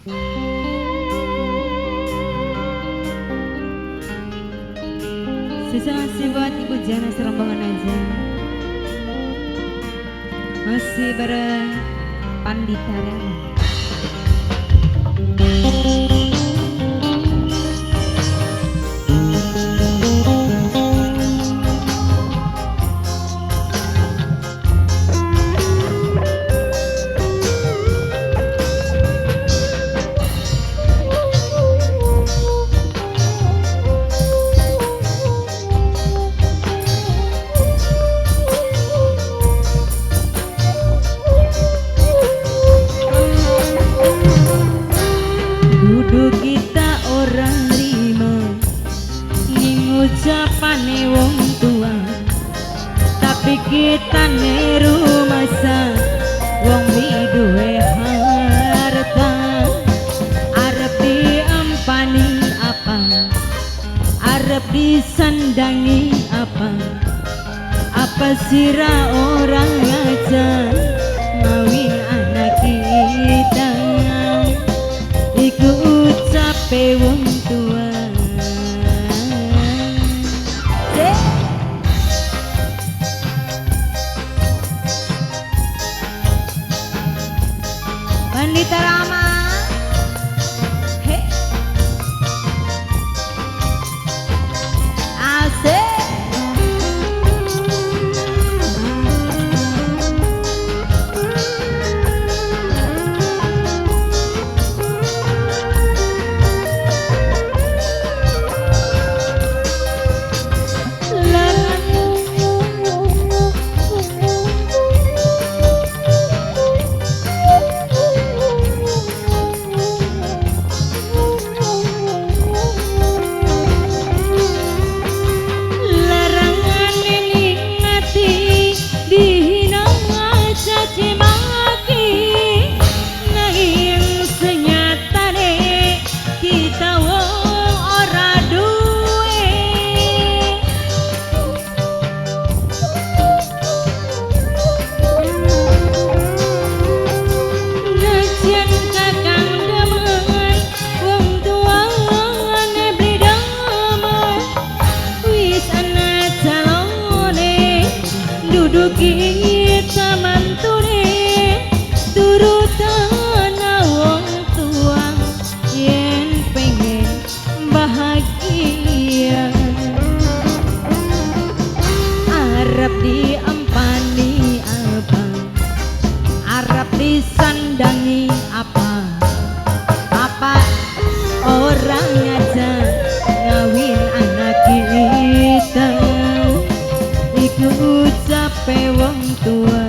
Sesuai buat Ibu Jana serombongan aja. Masih bareng Pandita Rama. Duduk kita orang lima ning ucapane wong tua, tapi kita neru masa wong duwe harta. Arep diampani apa, arep disandangi apa, apa sira orang aja ngawin anak kita. Iku ucape wong tua. Pandita Rama. Hey. Asik. Duduk kita mantune turutan wong tua yen pengen bahagia. Arep diampani apa, arep disandangi apa, apa orang aja ngawin anak kita. Iku ucape wong tua.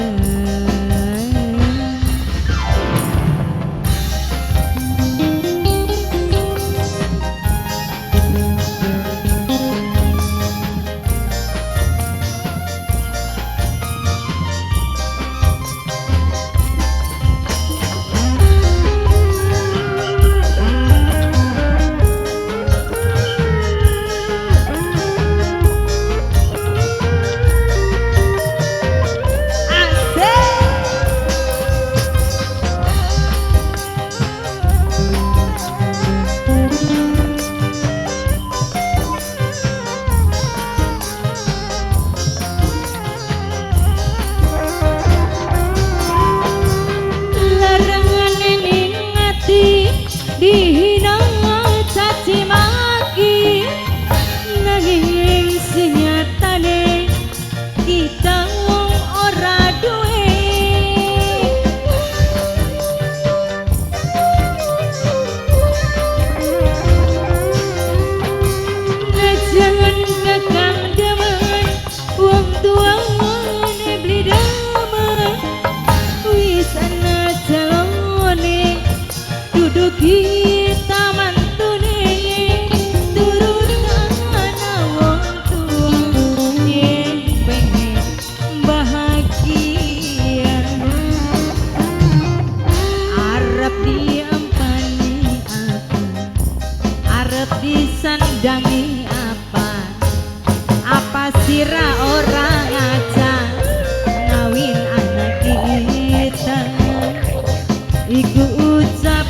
Dihina caci maki nanging senyatane kita wong ora duwe. Jangan kakang demen wong tua ne beli demen wis ana calone. Duduk kita mantune turutan wong tua yen pengen bahagia. Arep diampani apa, arep disandangi apa, apa sira orang aja ngawin anak kita. Iku ucap